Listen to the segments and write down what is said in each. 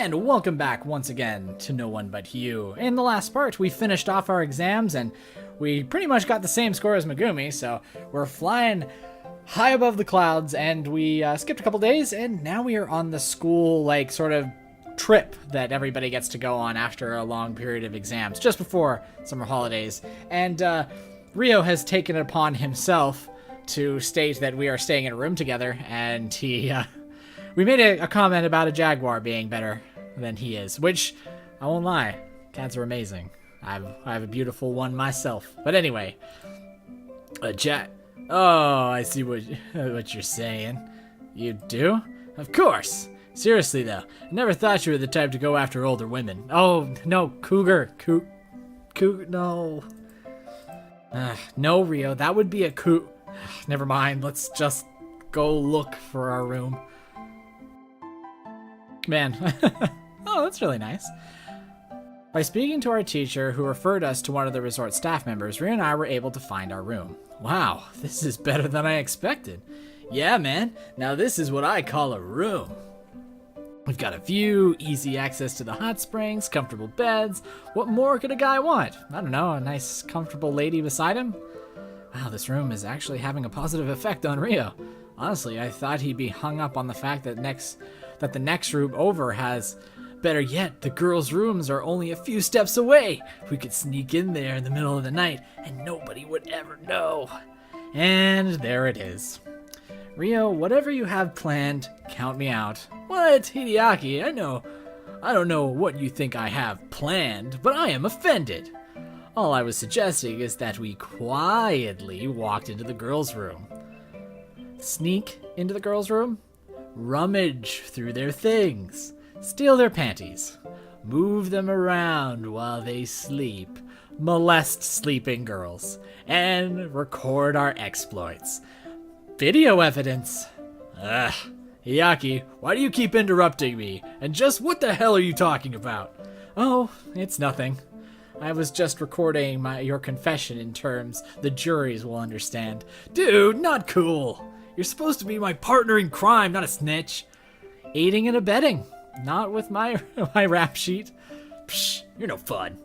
And welcome back once again to No One But You. In the last part, we finished off our exams and we pretty much got the same score as Megumi, so we're flying high above the clouds, and we skipped a couple days, and now we are on the school, sort of trip that everybody gets to go on after a long period of exams, just before summer holidays. And Rio has taken it upon himself to state that we are staying in a room together, and we made a comment about a jaguar being better than he is, which, I won't lie, cats are amazing. I have a beautiful one myself. But anyway, oh, I see what you're saying. You do? Of course. Seriously though, I never thought you were the type to go after older women. Oh, no, cougar. No. No, Rio, that would be a Never mind, let's just go look for our room. Man. Oh, that's really nice. By speaking to our teacher, who referred us to one of the resort staff members, Rio and I were able to find our room. Wow, this is better than I expected. Yeah, man, now this is what I call a room. We've got a view, easy access to the hot springs, comfortable beds. What more could a guy want? I don't know, a nice, comfortable lady beside him? Wow, this room is actually having a positive effect on Rio. Honestly, I thought he'd be hung up on the fact that the next room over has... Better yet, the girls' rooms are only a few steps away. We could sneak in there in the middle of the night, and nobody would ever know. And there it is. Rio, whatever you have planned, count me out. What, Hideaki? I don't know what you think I have planned, but I am offended. All I was suggesting is that we quietly walked into the girls' room. Sneak into the girls' room? Rummage through their things. Steal their panties, move them around while they sleep, molest sleeping girls, and record our exploits. Video evidence. Ugh. Hideaki, why do you keep interrupting me? And just what the hell are you talking about? Oh, it's nothing. I was just recording your confession in terms the juries will understand. Dude, not cool. You're supposed to be my partner in crime, not a snitch. Aiding and abetting. Not with my rap sheet. Psh, you're no fun.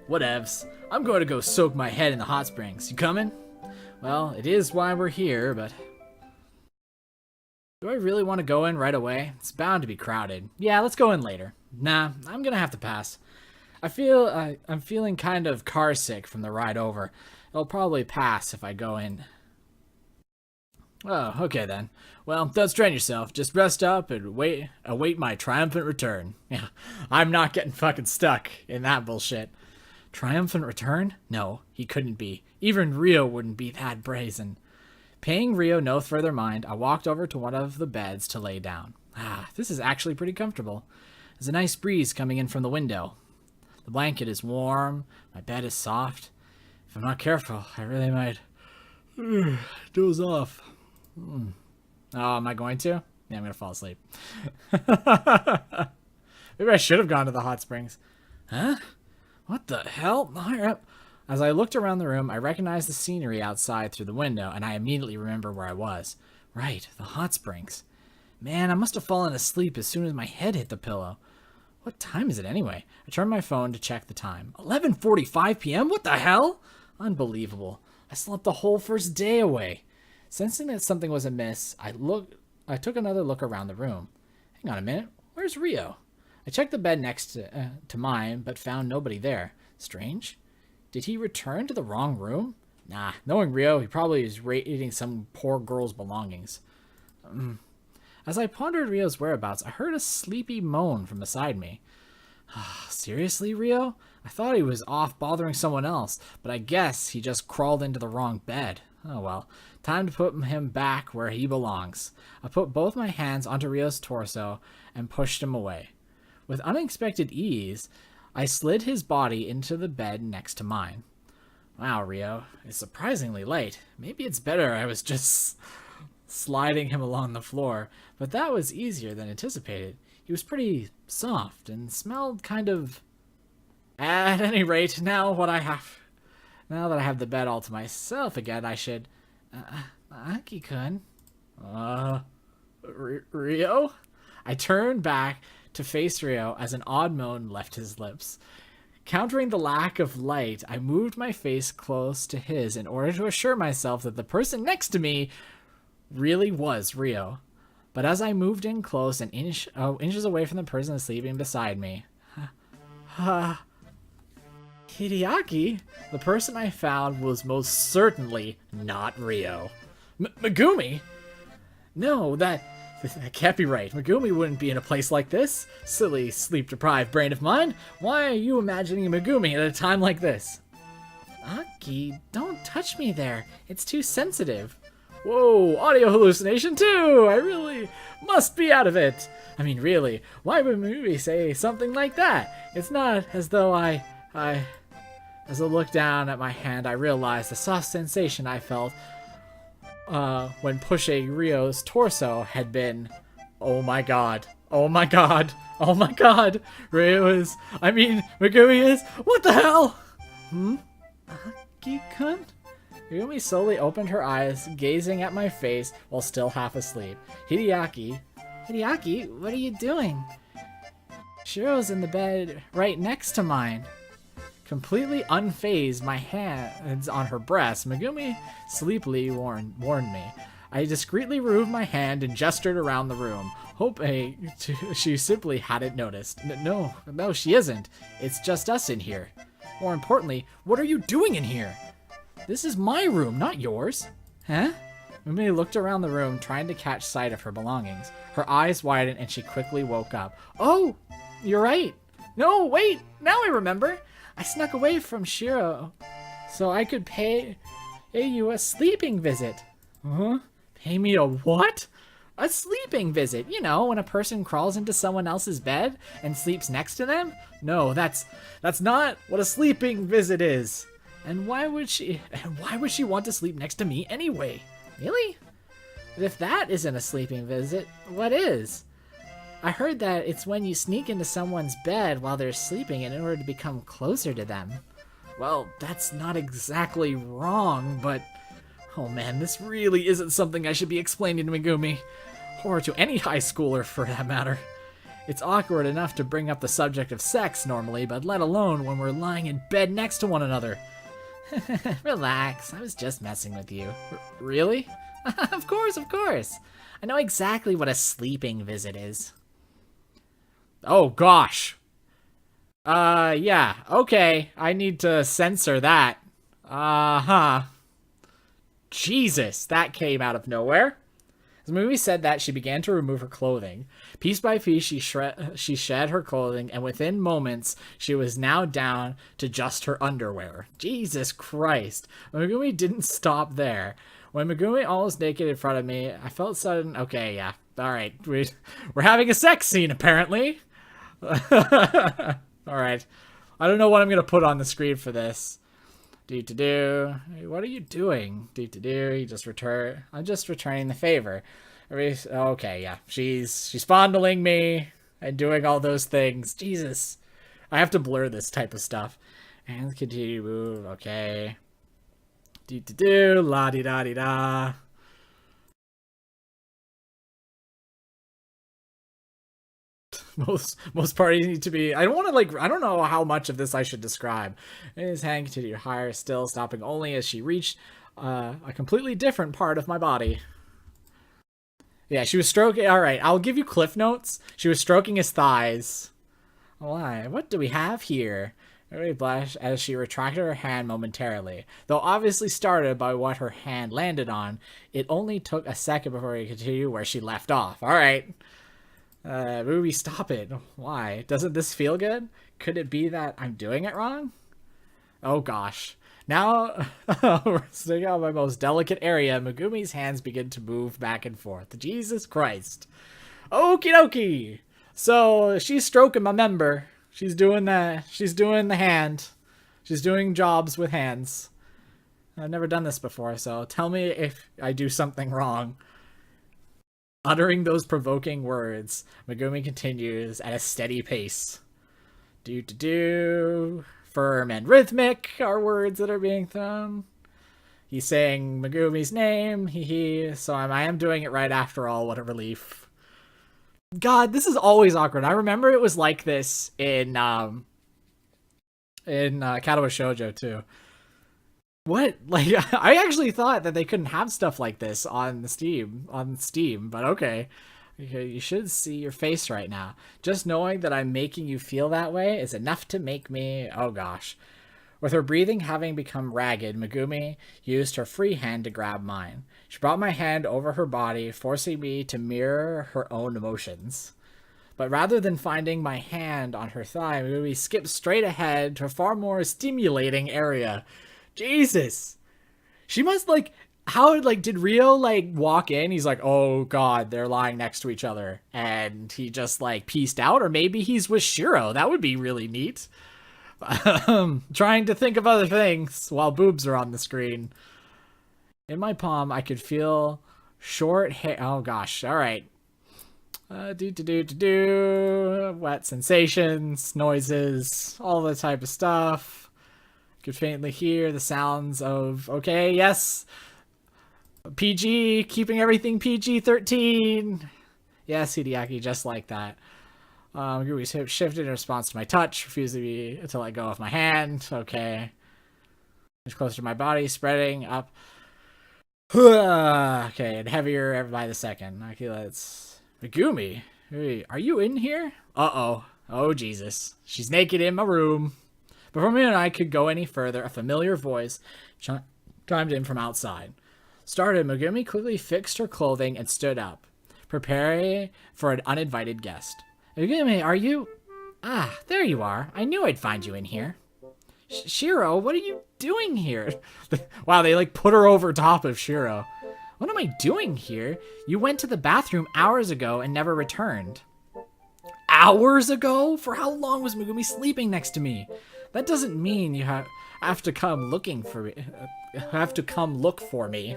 Whatevs. I'm going to go soak my head in the hot springs. You coming? Well, it is why we're here, but... Do I really want to go in right away? It's bound to be crowded. Yeah, let's go in later. Nah, I'm gonna have to pass. I'm feeling kind of car sick from the ride over. It'll probably pass if I go in. Oh, okay then. Well, don't strain yourself. Just rest up and await my triumphant return. Yeah, I'm not getting fucking stuck in that bullshit. Triumphant return? No, he couldn't be. Even Rio wouldn't be that brazen. Paying Rio no further mind, I walked over to one of the beds to lay down. Ah, this is actually pretty comfortable. There's a nice breeze coming in from the window. The blanket is warm, my bed is soft. If I'm not careful, I really might doze off. Oh, am I going to? Yeah, I'm going to fall asleep. Maybe I should have gone to the hot springs. Huh? What the hell? Higher up. As I looked around the room, I recognized the scenery outside through the window, and I immediately remember where I was. Right, the hot springs. Man, I must have fallen asleep as soon as my head hit the pillow. What time is it anyway? I turned my phone to check the time. 11:45 p.m.? What the hell? Unbelievable. I slept the whole first day away. Sensing that something was amiss, I took another look around the room. Hang on a minute, where's Rio? I checked the bed next to mine, but found nobody there. Strange. Did he return to the wrong room? Nah, knowing Rio, he probably is eating some poor girl's belongings. As I pondered Rio's whereabouts, I heard a sleepy moan from beside me. Seriously, Rio? I thought he was off bothering someone else, but I guess he just crawled into the wrong bed. Oh well, time to put him back where he belongs. I put both my hands onto Rio's torso and pushed him away. With unexpected ease, I slid his body into the bed next to mine. Wow, Rio, it's surprisingly late. Maybe it's better I was just sliding him along the floor, but that was easier than anticipated. He was pretty soft and smelled kind of... At any rate, now that I have the bed all to myself again, I should... Aki-kun? Rio? I turned back to face Rio as an odd moan left his lips. Countering the lack of light, I moved my face close to his in order to assure myself that the person next to me really was Rio. But as I moved in close and inches away from the person sleeping beside me, Hideaki, the person I found was most certainly not Rio. Megumi? No, that can't be right. Megumi wouldn't be in a place like this. Silly, sleep-deprived brain of mine. Why are you imagining Megumi at a time like this? Aki, don't touch me there. It's too sensitive. Whoa, audio hallucination too! I really must be out of it. I mean, really, why would Megumi say something like that? It's not as though As I looked down at my hand, I realized the soft sensation I felt when pushing Rio's torso had been, oh my god, oh my god, oh my god, Megumi is, what the hell? Aki-kun? Megumi slowly opened her eyes, gazing at my face while still half asleep. Hideaki, what are you doing? Shiro's in the bed right next to mine. Completely unfazed, my hands on her breast, Megumi sleepily warned me. I discreetly removed my hand and gestured around the room, hoping she simply hadn't noticed. No, she isn't. It's just us in here. More importantly, what are you doing in here? This is my room, not yours. Huh? Megumi looked around the room, trying to catch sight of her belongings. Her eyes widened and she quickly woke up. Oh, you're right. No, wait, now I remember. I snuck away from Shiro so I could pay you a sleeping visit. Huh? Pay me a what? A sleeping visit. You know, when a person crawls into someone else's bed and sleeps next to them? No, that's not what a sleeping visit is. And why would she want to sleep next to me anyway? Really? But if that isn't a sleeping visit, what is? I heard that it's when you sneak into someone's bed while they're sleeping in order to become closer to them. Well, that's not exactly wrong, but... oh man, this really isn't something I should be explaining to Megumi. Or to any high schooler, for that matter. It's awkward enough to bring up the subject of sex normally, but let alone when we're lying in bed next to one another. Relax, I was just messing with you. Really? Of course. I know exactly what a sleeping visit is. Oh, gosh. Yeah, okay. I need to censor that. Jesus, that came out of nowhere. As the movie said that, she began to remove her clothing. Piece by piece, she shed her clothing, and within moments, she was now down to just her underwear. Jesus Christ. Megumi didn't stop there. When Megumi almost naked in front of me, I felt sudden... okay, yeah. Alright, we're having a sex scene, apparently. Alright. I don't know what I'm going to put on the screen for this. Do. What are you doing? Do. I'm just returning the favor. Okay, yeah. She's fondling me and doing all those things. Jesus. I have to blur this type of stuff. And continue to move. Okay. Do. La-di-da-di-da. Most parties need to be... I don't know how much of this I should describe. His hand continued higher still, stopping only as she reached a completely different part of my body. Yeah, she was stroking... Alright, I'll give you cliff notes. She was stroking his thighs. Why? What do we have here? Very blushed as she retracted her hand momentarily. Though obviously started by what her hand landed on, it only took a second before we continue where she left off. Alright. Ruby, stop it. Why? Doesn't this feel good? Could it be that I'm doing it wrong? Oh gosh. Now, sticking out my most delicate area, Megumi's hands begin to move back and forth. Jesus Christ. Okie dokie. So, she's stroking my member. She's doing the hand. She's doing jobs with hands. I've never done this before, so tell me if I do something wrong. Uttering those provoking words, Megumi continues at a steady pace. Do. Firm and rhythmic are words that are being thrown. He's saying Megumi's name, so I am doing it right after all, what a relief. God, this is always awkward. I remember it was like this in Katawa Shoujo too. What? Like, I actually thought that they couldn't have stuff like this on Steam, but okay. Okay, you should see your face right now. Just knowing that I'm making you feel that way is enough to make me, oh gosh. With her breathing having become ragged, Megumi used her free hand to grab mine. She brought my hand over her body, forcing me to mirror her own emotions. But rather than finding my hand on her thigh, Megumi skipped straight ahead to a far more stimulating area. Jesus! She must, like, how, like, did Rio, like, walk in? He's like, oh god, they're lying next to each other. And he just, like, pieced out? Or maybe he's with Shiro. That would be really neat. Trying to think of other things while boobs are on the screen. In my palm, I could feel short hair. Oh gosh, alright. Wet sensations, noises, all the type of stuff. Could faintly hear the sounds of, okay, yes, PG, keeping everything PG-13. Yes, Hideaki, just like that. We shifted in response to my touch, refusing to let go of my hand. Okay. It's closer to my body, spreading up. Okay, and heavier by the second. Okay, let's... Megumi, hey, are you in here? Uh-oh. Oh, Jesus. She's naked in my room. Before me and I could go any further, a familiar voice chimed in from outside. Started, Megumi quickly fixed her clothing and stood up, preparing for an uninvited guest. Megumi, are you... Ah, there you are. I knew I'd find you in here. Shiro, what are you doing here? Wow, they like put her over top of Shiro. What am I doing here? You went to the bathroom hours ago and never returned. Hours ago? For how long was Megumi sleeping next to me? That doesn't mean you have to come looking for me. Have to come look for me.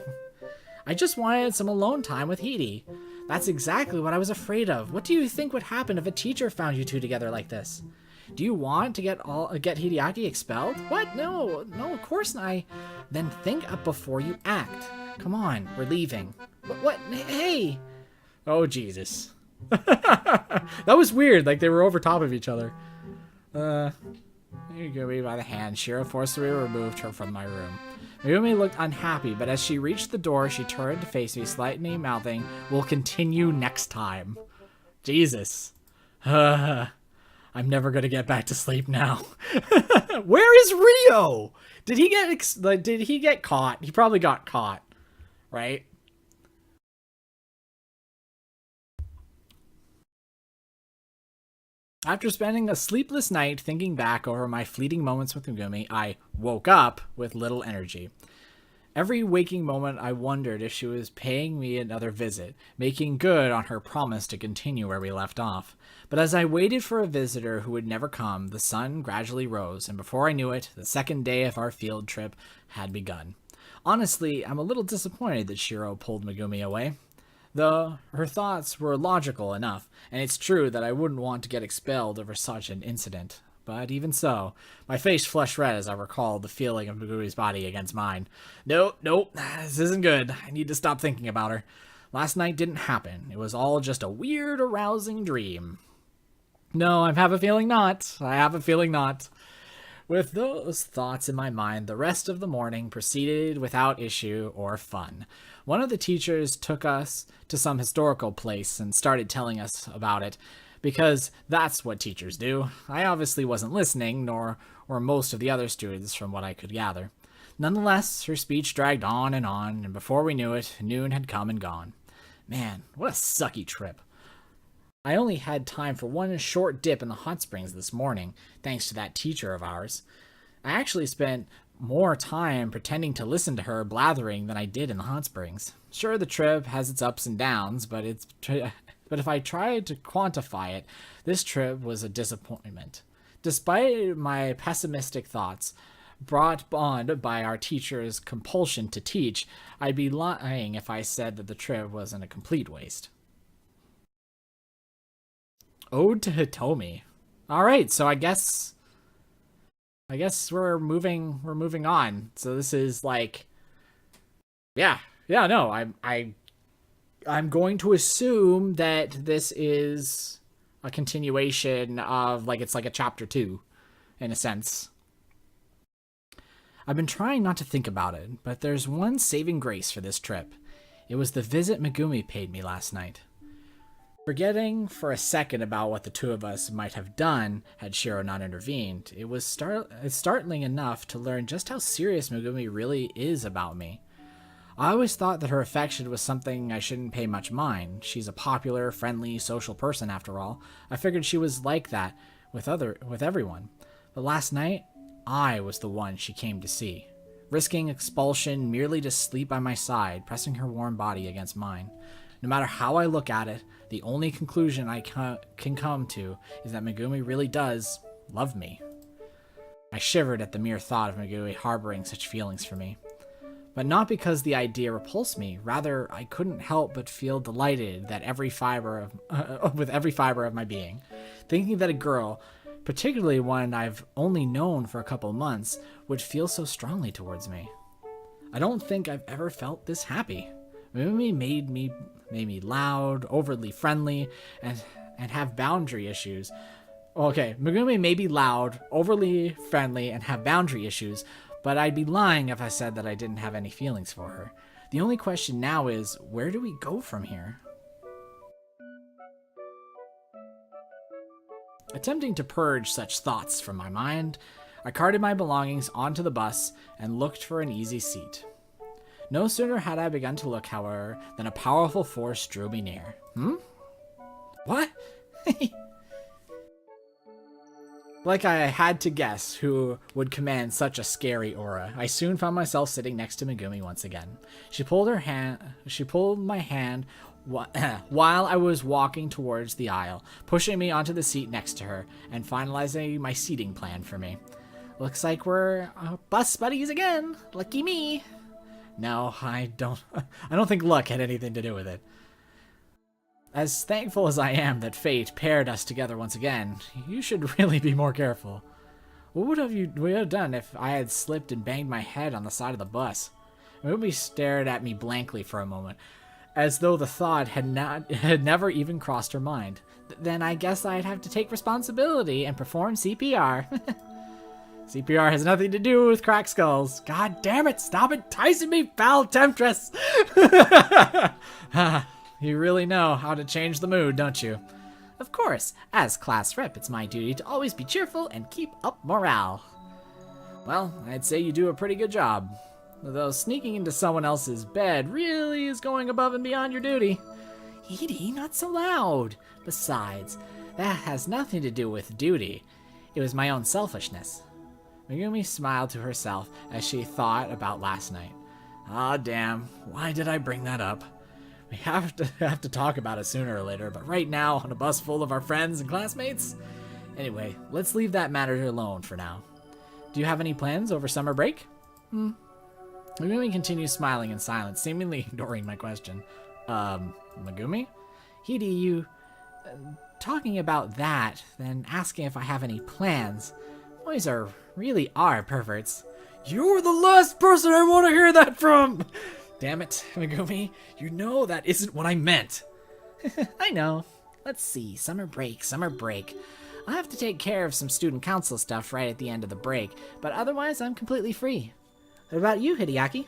I just wanted some alone time with Hidi. That's exactly what I was afraid of. What do you think would happen if a teacher found you two together like this? Do you want to get Hideaki expelled? What? No, of course not. Then think up before you act. Come on, we're leaving. What? Hey! Oh, Jesus. That was weird, like they were over top of each other. There you go, me by the hand. Shiro forcibly removed her from my room. Megumi looked unhappy, but as she reached the door, she turned to face me, slightly mouthing, "We'll continue next time." Jesus. I'm never gonna get back to sleep now. Where is Rio? Did he get caught? He probably got caught, right? After spending a sleepless night thinking back over my fleeting moments with Megumi, I woke up with little energy. Every waking moment I wondered if she was paying me another visit, making good on her promise to continue where we left off. But as I waited for a visitor who would never come, the sun gradually rose, and before I knew it, the second day of our field trip had begun. Honestly, I'm a little disappointed that Shiro pulled Megumi away. Though her thoughts were logical enough, and it's true that I wouldn't want to get expelled over such an incident. But even so, my face flushed red as I recalled the feeling of Megumi's body against mine. Nope, this isn't good. I need to stop thinking about her. Last night didn't happen. It was all just a weird, arousing dream. No, I have a feeling not. With those thoughts in my mind, the rest of the morning proceeded without issue or fun. One of the teachers took us to some historical place and started telling us about it, because that's what teachers do. I obviously wasn't listening, nor were most of the other students from what I could gather. Nonetheless, her speech dragged on, and before we knew it, noon had come and gone. Man, what a sucky trip. I only had time for one short dip in the hot springs this morning, thanks to that teacher of ours. I actually spent more time pretending to listen to her blathering than I did in the hot springs. Sure, the trip has its ups and downs, but if I tried to quantify it, this trip was a disappointment. Despite my pessimistic thoughts, brought on by our teacher's compulsion to teach, I'd be lying if I said that the trip wasn't a complete waste. Ode to Hitomi. Alright, so I guess we're moving on. So this is like, I I'm going to assume that this is a continuation of, like, it's like a chapter 2, in a sense. I've been trying not to think about it, but there's one saving grace for this trip. It was the visit Megumi paid me last night. Forgetting for a second about what the two of us might have done had Shiro not intervened, it was startling enough to learn just how serious Megumi really is about me. I always thought that her affection was something I shouldn't pay much mind. She's a popular, friendly, social person after all. I figured she was like that with everyone. But last night, I was the one she came to see, risking expulsion merely to sleep by my side, pressing her warm body against mine. No matter how I look at it, the only conclusion I can come to is that Megumi really does love me. I shivered at the mere thought of Megumi harboring such feelings for me. But not because the idea repulsed me. Rather, I couldn't help but feel delighted that with every fiber of my being. Thinking that a girl, particularly one I've only known for a couple months, would feel so strongly towards me. I don't think I've ever felt this happy. Megumi made me loud, overly friendly, and have boundary issues. Okay, Megumi may be loud, overly friendly, and have boundary issues, but I'd be lying if I said that I didn't have any feelings for her. The only question now is, where do we go from here? Attempting to purge such thoughts from my mind, I carted my belongings onto the bus and looked for an easy seat. No sooner had I begun to look, however, than a powerful force drew me near. What? Like I had to guess who would command such a scary aura, I soon found myself sitting next to Megumi once again. She pulled my hand while I was walking towards the aisle, pushing me onto the seat next to her, and finalizing my seating plan for me. Looks like we're bus buddies again. Lucky me. No, I don't think luck had anything to do with it. As thankful as I am that fate paired us together once again, you should really be more careful. What would you have done if I had slipped and banged my head on the side of the bus? Ruby stared at me blankly for a moment, as though the thought had never even crossed her mind. Then I guess I'd have to take responsibility and perform CPR. CPR has nothing to do with cracked skulls. God damn it, stop enticing me, foul temptress! You really know how to change the mood, don't you? Of course, as class rep, it's my duty to always be cheerful and keep up morale. Well, I'd say you do a pretty good job. Though sneaking into someone else's bed really is going above and beyond your duty. Edie, not so loud. Besides, that has nothing to do with duty. It was my own selfishness. Megumi smiled to herself as she thought about last night. Ah, damn. Why did I bring that up? We have to talk about it sooner or later, but right now, on a bus full of our friends and classmates? Anyway, let's leave that matter alone for now. Do you have any plans over summer break? Megumi continues smiling in silence, seemingly ignoring my question. Megumi? Hidi, you... talking about that, then asking if I have any plans. Boys really are perverts. You're the last person I want to hear that from! Damn it, Megumi. You know that isn't what I meant. I know. Let's see. Summer break. I'll have to take care of some student council stuff right at the end of the break, but otherwise I'm completely free. What about you, Hideaki?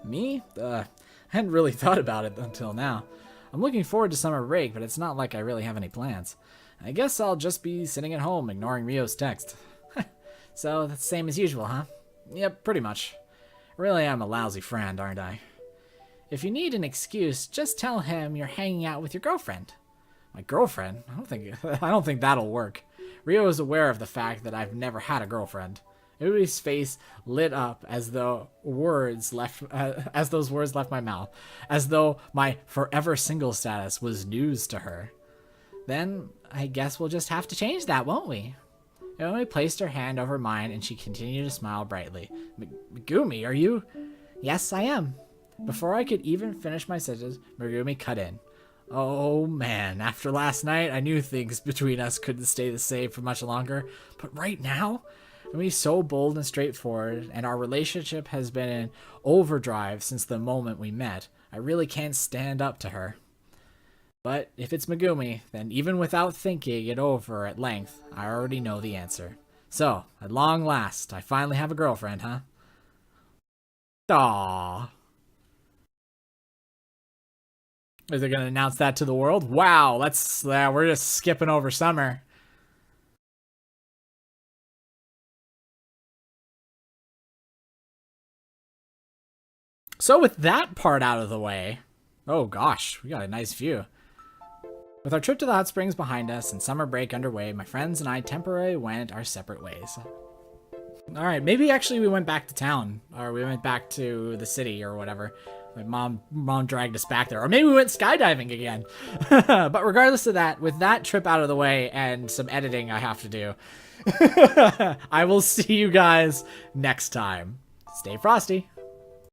Me? I hadn't really thought about it until now. I'm looking forward to summer break, but it's not like I really have any plans. I guess I'll just be sitting at home ignoring Ryo's text. So that's the same as usual, huh? Yep, pretty much. Really, I'm a lousy friend, aren't I? If you need an excuse, just tell him you're hanging out with your girlfriend. My girlfriend? I don't think that'll work. Ryo is aware of the fact that I've never had a girlfriend. Urui's face lit up as those words left my mouth, as though my forever single status was news to her. Then I guess we'll just have to change that, won't we? Uruii placed her hand over mine and she continued to smile brightly. Megumi, are you? Yes, I am. Before I could even finish my sentence, Megumi cut in. Oh man, after last night, I knew things between us couldn't stay the same for much longer. But right now, Megumi so bold and straightforward, and our relationship has been in overdrive since the moment we met. I really can't stand up to her. But if it's Megumi, then even without thinking it over at length, I already know the answer. So, at long last, I finally have a girlfriend, huh? Aww. Are they going to announce that to the world? Wow, we're just skipping over summer. So with that part out of the way, oh gosh, we got a nice view. With our trip to the hot springs behind us and summer break underway, my friends and I temporarily went our separate ways. All right, maybe actually we went back to town, or we went back to the city or whatever. My mom dragged us back there, or maybe we went skydiving again. But regardless of that, with that trip out of the way and some editing I have to do, I will see you guys next time. Stay frosty.